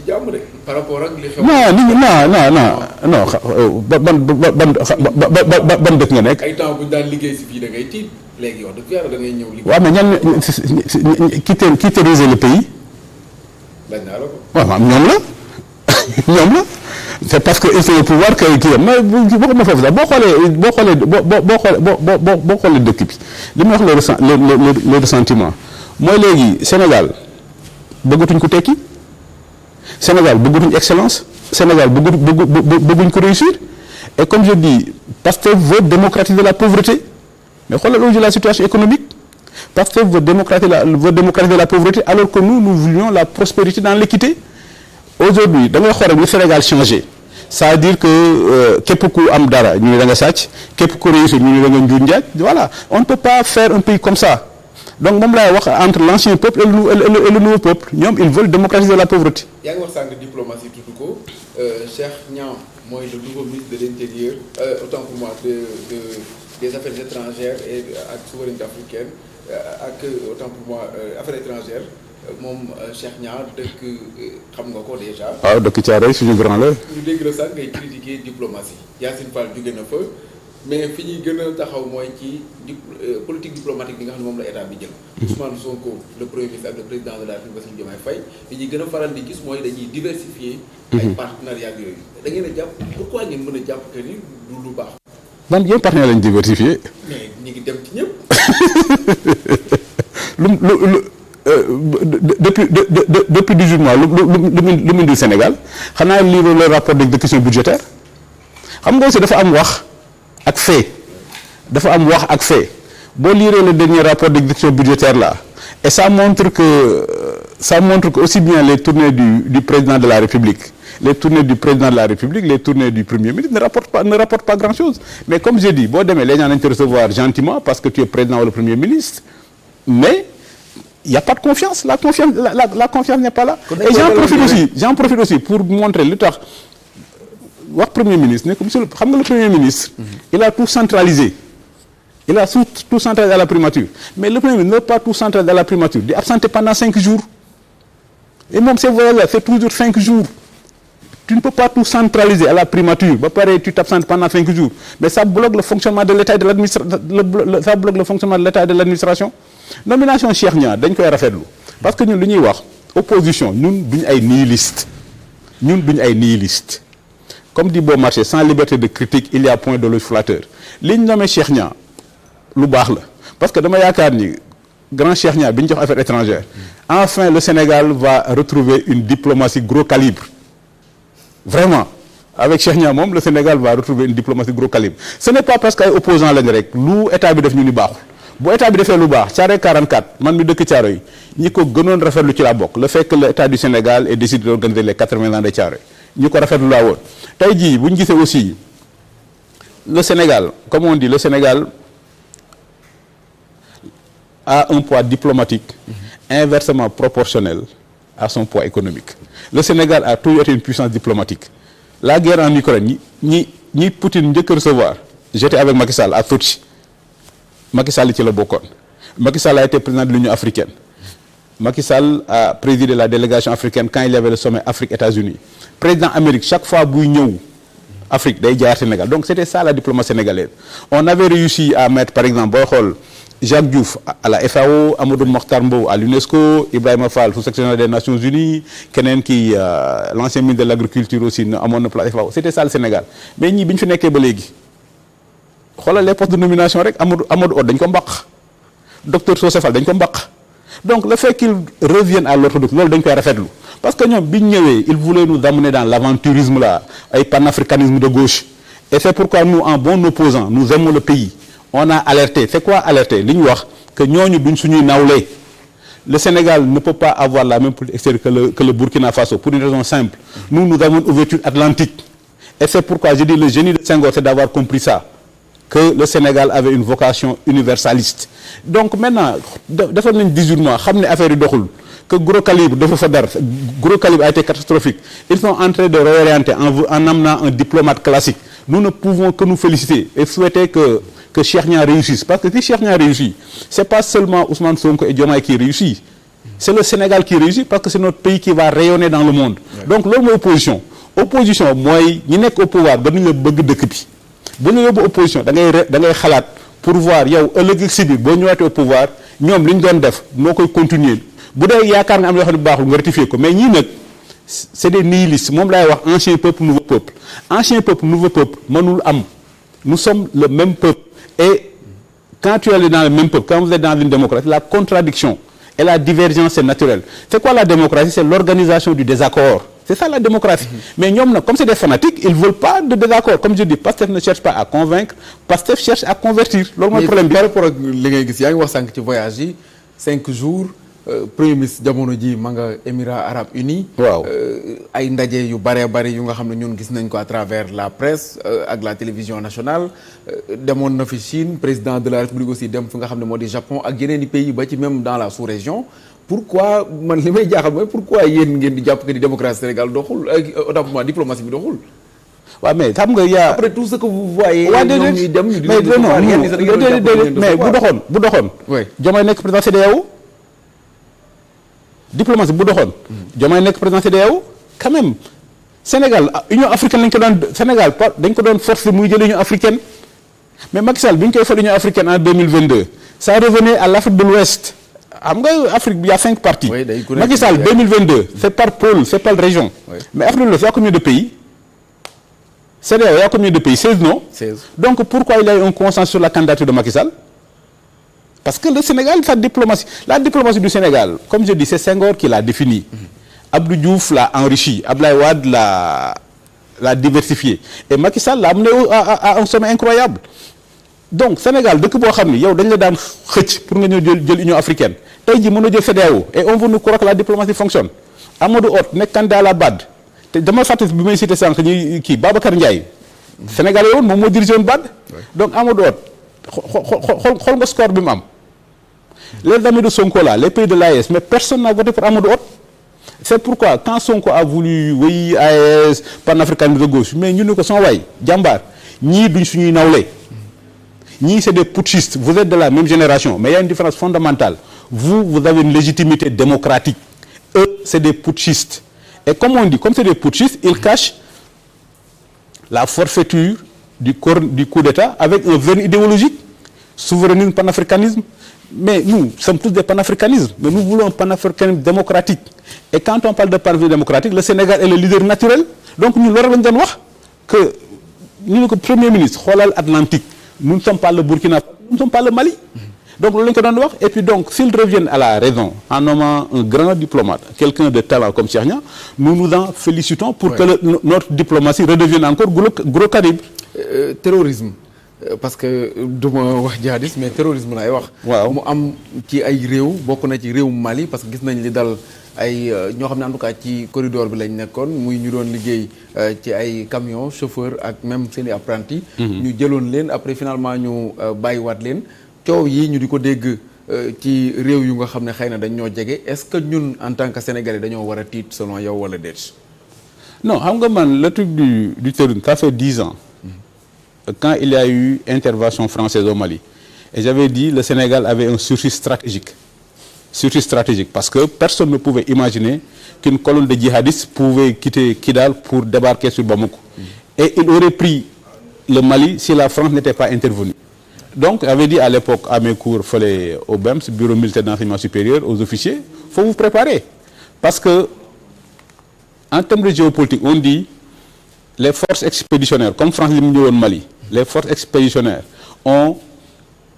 jàmm rek par rapport ak li xew. ban dëkk nga nekk. ay temps bu ñu daan liggéey si fii da ngay tiit léegi wax dëgg yàlla da ngay ñëw liggéey. waaw mais ñan qui terrorise le pays. laaj naa la ko. waaw ñoom la c'est parce que ils sont au pouvoir que kii mais boo foofu sax boo xoolee dëkk bi li may wax le ressentiment mooy léegi Sénégal bëggatuñ ko tekki Sénégal bëggatuñ excellence Sénégal bëgguñ ko réussir et comme je dis Pastef veut démocratiser la pauvreté mais xoolal aujourd'hui la situation économique Pastef veut démocratiser la pauvreté alors que nous voulions la prospérité dans l'équité. Aujourd'hui da ngay xool rek le Sénégal changé c'est-à-dire que képp ku am dara ñu ne da nga sàcc képp ku réussir ñu ne da nga njuuj njaaj voilà on ne peut pas faire un pays comme ça donc moom laay wax entre l'ancien peuple et le nouveau peuple ñoom ils veulent démocratiser la pauvreté. yaa ngi wax sànq diplomatie tudd ko Cheikh Niang mooy le nouveau ministre de l'Intérieur autant pour moi des affaires étrangères et ak souveraineté africaine ak autant pour moi affaires étrangères. moom Cheikh Niang dëkk xam nga ko déjà. waaw dëkk Thiaroye suñu grand la. ñu dégg la sax ngay critiquer diplomatie Yacine Fall jóge na fa mais fi ñuy gën a taxaw mooy ci politique diplomatique bi nga xam ne moom la état bi jël. Ousmane Sonko le premier ministre ak le président de la République Bassirou Diomaye Faye li ñuy gën a faral di gis mooy dañuy diversifier. ay partenariats yooyu. da ngeen a jàpp pourquoi ngeen mën a jàpp que ni du lu baax. man yéen partenaires lañ diversifier. mais ñu ngi dem ci ñëpp. depuis 18 mois lu mu indi Sénégal xanaa lire le rapport d'exécution budgétaire xam nga aussi dafa am wax ak fait boo lire le dernier rapport d'exécution budgétaire là et ça montre que aussi bien les tournées du président de la République les tournées du président de la République les tournées du Premier ministre ne rapportent pas grand-chose mais comme j'ai dit boo demee les gens nañ te recevoir gentiment parce que tu es président ou le Premier ministre mais il n'y a pas de confiance la confiance n'est pas là et j'en profite aussi pour montrer lu tax wax Premier ministre ne ko monsieur xam nga le Premier ministre il a tout centralisé tout centralisé à la primature mais le Premier ministre ne peut pas tout centraliser à la primature di absenté pendant 5 jours et moom ces voyages-là c'est toujours 5 jours tu ne peux pas tout centraliser à la primature ba pare tu t'absentes pendant 5 jours mais ça bloque le fonctionnement de l'État et de l'administration nomination Cheikh Niang dañ koy rafetlu parce que ñun lu ñuy wax opposition ñun duñu ay nihiliste comme dit Beaumarchais sans liberté de critique il y a point de loge flatteur li ñu nommé Cheikh Niang lu baax la parce que dama yaakaar ni grand Cheikh Niang bi ñu jox affaires étrangères enfin le Sénégal va retrouver une diplomatie gros calibre vraiment avec Cheikh Niang moom le Sénégal va retrouver une diplomatie gros calibre ce n'est pas parce que ay opposants lañ rek lu état bi def ñu ni baaxul bu état bi defee lu baax Thiaroye 44 man mi dëkk Thiaroye ñi ko gënoon rafetlu ci la bokk le fait que l'état du Sénégal ait décidé d'organiser les 80 ans de Thiaroye ñi ko rafetlu laa woon tey jii bu ñu gisee aussi le Sénégal comme on dit le Sénégal a un poids diplomatique inversement proportionnel à son poids économique le Sénégal a toujours été une puissance diplomatique la guerre en Ukraine ñi Poutine njëkk a recevoir j'étais avec Macky Sall à Sotchi Macky Sall ci la bokkoon Macky Sall a été président de l'Union africaine Macky Sall a présidé la délégation africaine quand il y avait le sommet Afrique-États-Unis président Amérique chaque fois buy ñëw Afrique day jaar Sénégal donc c'était ça la diplomatie sénégalaise on avait réussi à mettre par exemple booy xool Jacques Diouf à la FAO Amadou Mokhtar Mbow à l'UNESCO Ibrahima Fall sous-secrétaire des Nations Unies keneen ki l'ancien ministre de l'agriculture aussi amoon na place FAO c'était ça le Sénégal mais ñii bi ñu fi nekkee ba léegi xoolal les postes de nomination rek Amadou Hott dañ ko mbaq docteur Socé Fall dañ ko mbaq donc le fait qu'ils reviennent à l'orthodoxe loolu dañ koy rafetlu parce que ñoom bi ñu ñëwee ils voulaient nous amener dans l'aventurisme là ay panafricanisme de gauche et c'est pourquoi nous en bon opposant nous aimons le pays on a alerté c'est quoi alerter li ñu wax que ñooñu duñ suñuy nawle le Sénégal ne peut pas avoir la même politique extérieure que le Burkina Faso pour une raison simple nous avons une ouverture atlantique et c'est pourquoi je dis le génie de Senghor c'est d'avoir compris ça que le Sénégal avait une vocation universaliste donc maintenant defal nañ 18 mois xam ne affaire yi doxul que gros calibre dafa fa dara gros calibre a été catastrophique ils sont en train de réorienter en amenant un diplomate classique nous ne pouvons que nous féliciter et souhaiter que Cheikh Niang réussisse parce que si Cheikh Niang réussit c'est pas seulement Ousmane Sonko et Diomaye qui réussit c'est le Sénégal qui réussit parce que c'est notre pays qui va rayonner dans le monde. Donc loolu mooy opposition mooy ñi nekk au pouvoir ba ñu la bëgg dëkk bi bu ñu yóbbu opposition da ngay xalaat pour voir yow ëllëg si biir boo ñëwaatee au pouvoir ñoom li ñu doon def noo koy continuer bu dee yaakaar nga am yoo xam ne baaxul nga rectifier ko mais ñii nag c'est des nihilistes moom laay wax ancien peuple nouveau peuple mënul am nous sommes le même peuple et quand tu es dans le même peuple quand vous êtes dans une démocratie la contradiction et la divergence c'est naturel c'est quoi la démocratie c'est l'organisation du désaccord c'est ça la démocratie mais ñoom nag comme c'est des fanatiques ils veulent pas de désaccord comme je dis Pastef ne cherche pas à convaincre Pastef cherche à convertir loolu mooy problème bi par rapport ak li ngay gis yaa ngi wax sànq ci voyage yi 5 jours premier ministre jamono ji ma nga Émirats Arabes Unis waaw ay ndaje yu bëree bëri yu nga xam ne ñun gis nañ ko à travers la presse ak la télévision nationale demoon na fi Chine président de la République aussi dem fi nga xam ne moo di Japon ak yeneen i pays ba ci même dans la sous-région pourquoi man li may jaaxal mooy pourquoi yéen ngeen di jàpp que di démocratie Sénégal doxul autant pour moi diplomatie bi doxul. waaw mais xam nga yaa après tout ce que vous voyez. waaw déedéet mais bu doxoon. oui Diomaye nekk président CEDEAO diplomatie bu doxoon. Diomaye nekk président CEDEAO quand même Sénégal Union africaine lañ ko doon Sénégal dañ ko doon forcer muy jël Union africaine mais Macky Sall bi ñu koy fal Union africaine en 2022 ça revenait à l'Afrique de l'Ouest xam nga Afrique il y a 5 parties. Oui, Macky Sall 2022 c'est par pôle c'est par région. Oui. Mais Afrique de l'Ouest il y a combien de pays? CEDEAO il y a combien de pays? 16 non? 16. Donc pourquoi il y a eu un consensus sur la candidature de Macky Sall? Parce que le Sénégal, la diplomatie du Sénégal, comme je dis, c'est Senghor qui l'a définie. Abdou Diouf l'a enrichi, Abdoulaye Wade l'a diversifié. Et Macky Sall l'a amené à un sommet incroyable. Donc Sénégal dëkk boo xam ni yow dañ la daan xëcc pour nga ñëw jël Union africaine tey jii mën a jël CEDEAO et on veut nous croire que la diplomatie fonctionne. Amadou Hott nekk candidat à la BAD te dama fàttali bi may cité sànq ñuy kii Babacar Ndiaye. Sénégalais woon moom moo dirigé woon BAD. Donc Amadou Hott xool nga score bi mu am. Les amis de Sonko là, les pays de l'AES, mais personne n'a voté pour Amadou Hott. C'est pourquoi quand Sonko a voulu oui AES panafricanisme de gauche mais ñu ne ko son waay jàmbaar ñii duñ suñuy nawle ñii c'est des putschistes vous êtes de la même génération mais il y a une différence fondamentale vous avez une légitimité démocratique eux c'est des putschistes et comme on dit comme c'est des putschistes ils cachent la forfaiture du coup d'État avec un vernis idéologique souverainisme panafricanisme. Mais nous sommes tous des panafricanismes, mais nous voulons un panafricanisme démocratique. Et quand on parle de panafricanisme démocratique, le Sénégal est le leader naturel. Donc nous leur avons wax que nous, le Premier ministre, xoolal Atlantique, nous ne sommes pas le Burkina, nous ne sommes pas le Mali. Donc loolu lañ ko doon wax et puis donc s'ils reviennent à la raison en nommant un grand diplomate, quelqu'un de talent comme Cheikh Niang, nous nous en félicitons pour que notre diplomatie redevienne encore gros calibre. Terrorisme. Parce que du ma wax jihadisme mais terrorisme laay wax. waaw mu am ci ay réew bokk na ci réew Mali parce que gis nañ li dal ay ñoo xam ne en tout cas ci corridor bi lañ nekkoon muy ñu doon liggéey ci ay camion chauffeur ak même seen i apprenti. ñu jëloon leen après finalement ñu bàyyiwaat leen coow yi ñu di ko dégg ci réew yu nga xam ne xëy na dañ ñoo jege est-ce que ñun en tant que sénégalais dañoo war a tiit selon yow wala déet. non xam nga man le truc du terrorisme ça fait 10 ans. Quand il y a eu intervention française au Mali et j'avais dit le Sénégal avait un sursis stratégique parce que personne ne pouvait imaginer qu'une colonne de djihadistes pouvait quitter Kidal pour débarquer sur Bamako et il aurait pris le Mali si la France n'était pas intervenue. Donc j'avais dit à l'époque à mes cours fële au BEMS bureau militaire d'enseignement supérieur aux officiers faut vous préparer parce que en termes de géopolitique on dit les forces expéditionnaires comme France li mu ñëwoon Mali les forces expéditionnaires ont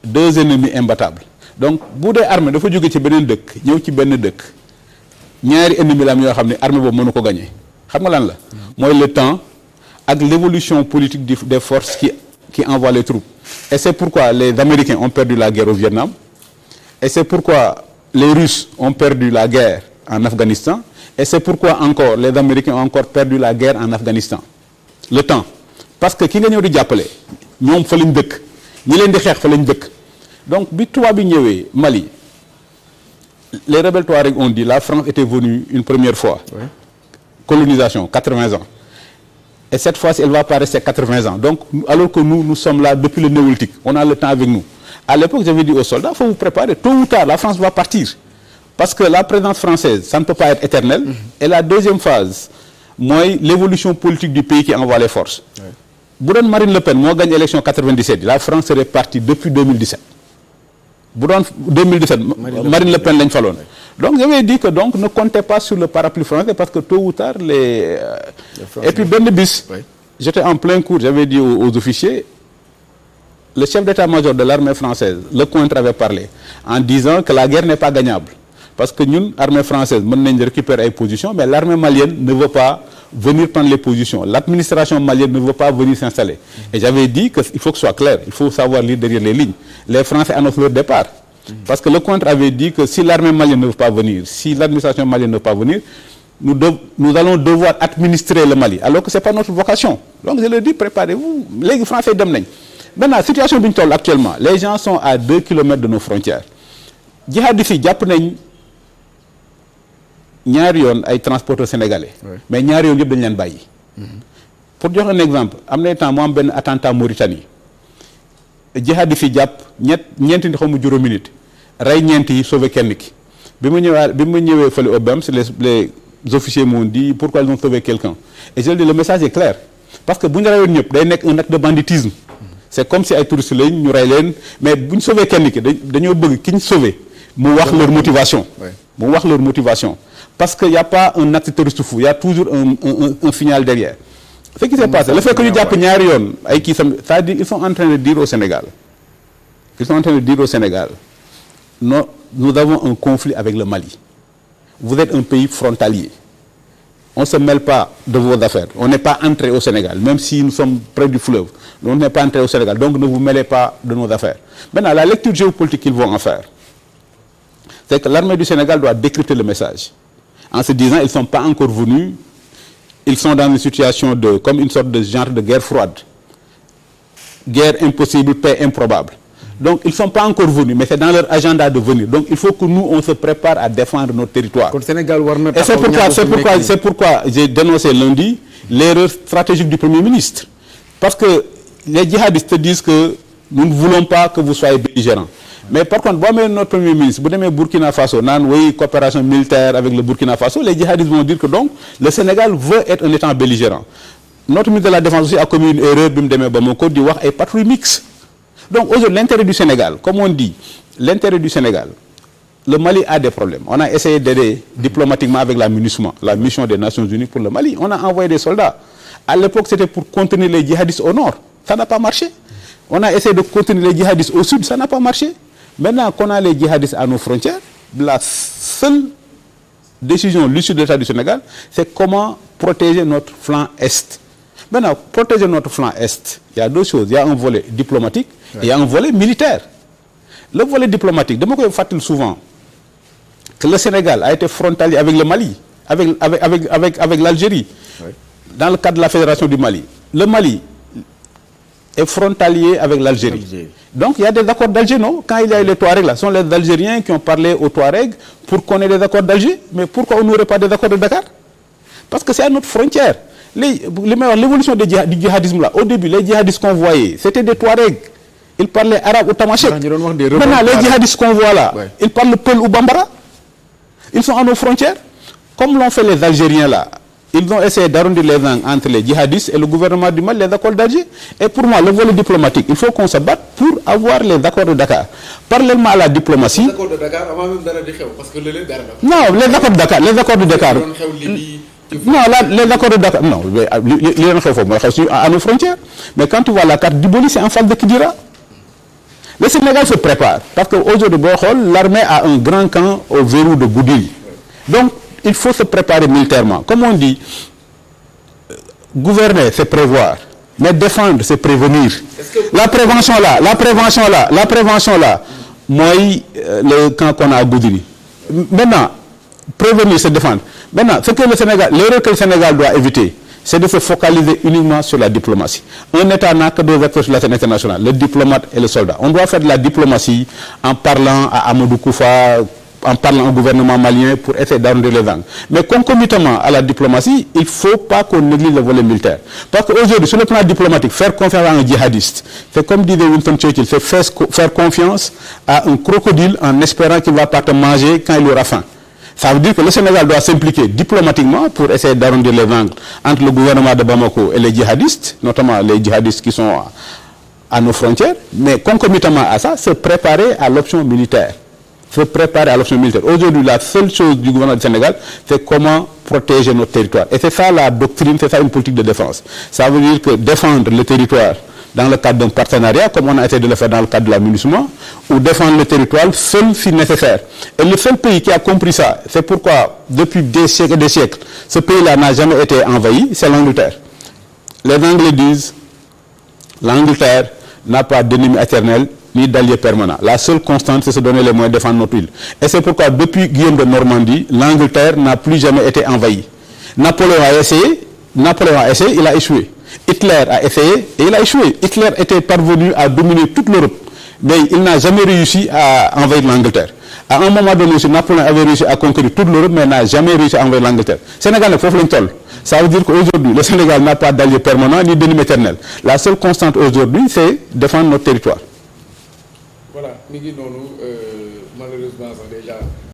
2 ennemis imbattables donc bu dee armée dafa jóge ci beneen dëkk ñëw ci benn dëkk ñaari ennemis la am yoo xam ne armée boobu mënu ko gagner xam nga lan la mooy le temps ak l'évolution politique des forces qui envoient les troupes et c'est pourquoi les Américains ont perdu la guerre au Vietnam et c'est pourquoi les Russes ont perdu la guerre en Afghanistan et c'est pourquoi encore les Américains ont encore perdu la guerre en Afghanistan le temps parce que ki nga ñëw di jàppale ñoom fa lañ dëkk ñi leen di xeex fa lañ dëkk donc bi tubaab bi ñëwee Mali les rebelles Touaregs ont dit la France était venue une première fois colonisation 80 ans et cette fois-ci elle va pas rester 80 ans donc alors que nous sommes là depuis le néolithique on a le temps avec nous à l'époque j'avais dit aux soldats faut vous préparer tôt ou tard la France va partir parce que la présence française ça ne peut pas être éternel. Et la deuxième phase mooy l'évolution politique du pays qui envoie les forces. bu doon Marine Le Pen moo gagne élection 97 la France serait partie depuis 2017 bu doon 2017 Marine Le Pen lañ faloon. Donc j'avais dit que donc ne comptez pas sur le parapluie français parce que tôt ou tard et puis benn bis j'étais en plein cours j'avais dit aux officiers le chef d'état-major de l'armée française Lecointre avait parlé en disant que la guerre n'est pas gagnable parce que ñun armée française mën nañ récupérer ay positions mais l'armée malienne ne veut pas venir prendre les positions l'administration malienne ne veut pas venir s'installer et j'avais dit que il faut que ce soit clair il faut savoir lire derrière les lignes les Français annoncent leur départ parce que Lecointre avait dit que si l'armée malienne ne veut pas venir si l'administration malienne ne veut pas venir nous allons devoir administrer le Mali alors que c'est pas notre vocation donc je leur dis préparez-vous léegi Français dem nañ maintenant situation bi ñu toll actuellement les gens sont à 2 kilomètres de nos frontières jihadistes yi jàpp nañ ñaari yoon ay transporteurs sénégalais mais ñaari yoon yëpp dañ leen bàyyi pour joxe un exemple am na temps mu am benn attentat Mauritanie jihadistes yi jàpp ñeenti xaw ma juróomi nit rey ñeent yi sauvé kenn ki bi mu ñëwee fële au BAMS les officiers m'ont dit pourquoi ils ont sauvé quelqu'un et je leur dis le message est clair parce que bu ñu reyoon ñëpp day nekk un acte de banditisme c'est comme si ay touristes lañ ñu rey leen mais bu ñu sauvé kenn ki dañoo bëgg ki ñu sauvé mu wax leur motivation parce que y a pas un acte terroriste fou y a toujours un final derrière ce qui s'est passé le fait que ñu jàpp ñaari yoon ay kii c'est-à-dire ils sont en train de dire au Sénégal nous avons un conflit avec le Mali vous êtes un pays frontalier on se mêle pas de vos affaires on n'est pas entré au Sénégal même si nous sommes près du fleuve on n'est pas entré au Sénégal donc ne vous mêlez pas de nos affaires maintenant la lecture géopolitique qu'ils vont en faire c'est que l'armée du Sénégal doit décrypter le message en se disant ils sont pas encore venus ils sont dans une situation comme une sorte de genre de guerre froide guerre impossible paix improbable donc ils sont pas encore venus mais c'est dans leur agenda de venir donc il faut que nous on se prépare à défendre notre territoire kon Sénégal war na et c'est pourquoi j'ai dénoncé lundi l'erreur stratégique du Premier ministre parce que les djihadistes te disent que nous ne voulons pas que vous soyez belligérants mais par contre boo amee notre Premier ministre bu demee Burkina Faso naan oui coopération militaire avec le Burkina Faso les djihadistes vont dire que donc le Sénégal veut être un État belligérant notre ministre de la Défense aussi a commis une erreur bi mu demee Bamako di wax ay patrouilles mixtes donc aujourd'hui l'intérêt du Sénégal comme on dit l'intérêt du Sénégal le Mali a des problèmes on a essayé d'aider diplomatiquement avec la MINUSMA la mission des Nations Unies pour le Mali on a envoyé des soldats à l'époque c'était pour contenir les djihadistes au nord ça n'a pas marché on a essayé de contenir les djihadistes au sud ça n'a pas marché maintenant qu'on a les djihadistes à nos frontières la seule décision lucide de l'État du Sénégal c'est comment protéger notre flanc est maintenant protéger notre flanc est il y a deux choses il y a un volet diplomatique et il y a un volet militaire le volet diplomatique dama koy fàttali souvent que le Sénégal a été frontalier avec le Mali avec l'Algérie dans le cadre de la fédération du Mali le Mali est frontalier avec l'Algérie donc il y a des accords d'Alger non quand il y a eu les Touaregs là ce sont les Algériens qui ont parlé aux Touaregs pour qu'on ait des accords d'Alger mais pourquoi on n'aurait pas des accords de Dakar parce que c'est à notre frontière l'évolution du djihadisme là au début les djihadistes qu'on voyait c'était des Touaregs ils parlaient arabe ou tamashek maintenant les djihadistes qu'on voit là ils parlent peul ou bambara ils sont à nos frontières comme l'ont fait les Algériens là ils ont essayé d'arrondir les angles entre les djihadistes et le gouvernement du Mali, les accords d'Alger. Et pour moi, le volet diplomatique, il faut qu'on se batte pour avoir les accords de Dakar. Parallèlement à la diplomatie... Les accords de Dakar, avant même d'arrêter, parce que non, les accords de Dakar, les accords de Dakar... Non, les accords de Dakar... Non, à nos frontières. Mais quand tu vois la carte Diboli, c'est en face de Kidira. Le Sénégal se prépare. Parce qu'aujourd'hui, l'armée a un grand camp au verrou de Goudil. Donc, il faut se préparer militairement. Comme on dit, gouverner, c'est prévoir. Mais défendre, c'est prévenir. La prévention là, moi, le camp qu'on a à Goudiri. Maintenant, prévenir, c'est défendre. Maintenant, l'erreur que le Sénégal doit éviter, c'est de se focaliser uniquement sur la diplomatie. Un État n'a que deux acteurs sur la scène internationale, le diplomate et le soldat. On doit faire de la diplomatie en parlant à Amadou Koufa, en parlant au gouvernement malien pour essayer d'arrondir les angles. Mais concomitamment à la diplomatie, il ne faut pas qu'on néglige le volet militaire. Parce qu'aujourd'hui, sur le plan diplomatique, faire confiance à un djihadiste, c'est comme disait Winston Churchill, c'est faire confiance à un crocodile en espérant qu'il ne va pas te manger quand il aura faim. Ça veut dire que le Sénégal doit s'impliquer diplomatiquement pour essayer d'arrondir les angles entre le gouvernement de Bamako et les djihadistes, notamment les djihadistes qui sont à nos frontières, mais concomitamment à ça, se préparer à l'option militaire. Aujourd'hui, la seule chose du gouvernement du Sénégal, c'est comment protéger notre territoire. Et c'est ça la doctrine, c'est ça une politique de défense. Ça veut dire que défendre le territoire dans le cadre d'un partenariat, comme on a essayé de le faire dans le cadre de la MINUSMA, ou défendre le territoire seul si nécessaire. Et le seul pays qui a compris ça, c'est pourquoi depuis des siècles et des siècles, ce pays-là n'a jamais été envahi, c'est l'Angleterre. Les Anglais disent, l'Angleterre n'a pas d'ennemi éternel ni d'allié permanent. La seule constante, c'est se donner les moyens de défendre notre île. Et c'est pourquoi depuis Guillaume de Normandie, l'Angleterre n'a plus jamais été envahie. Napoléon a essayé, il a échoué. Hitler a essayé et il a échoué. Hitler était parvenu à dominer toute l'Europe, mais il n'a jamais réussi à envahir l'Angleterre. À un moment donné, Napoléon avait réussi à conquérir toute l'Europe, mais n'a jamais réussi à envahir l'Angleterre. Sénégal ne faut pas. Ça veut dire qu'aujourd'hui, le Sénégal n'a pas d'allié permanent ni d'ennemi éternel. La seule constante aujourd'hui, c'est défendre notre territoire. Voilà, malheureusement, déjà.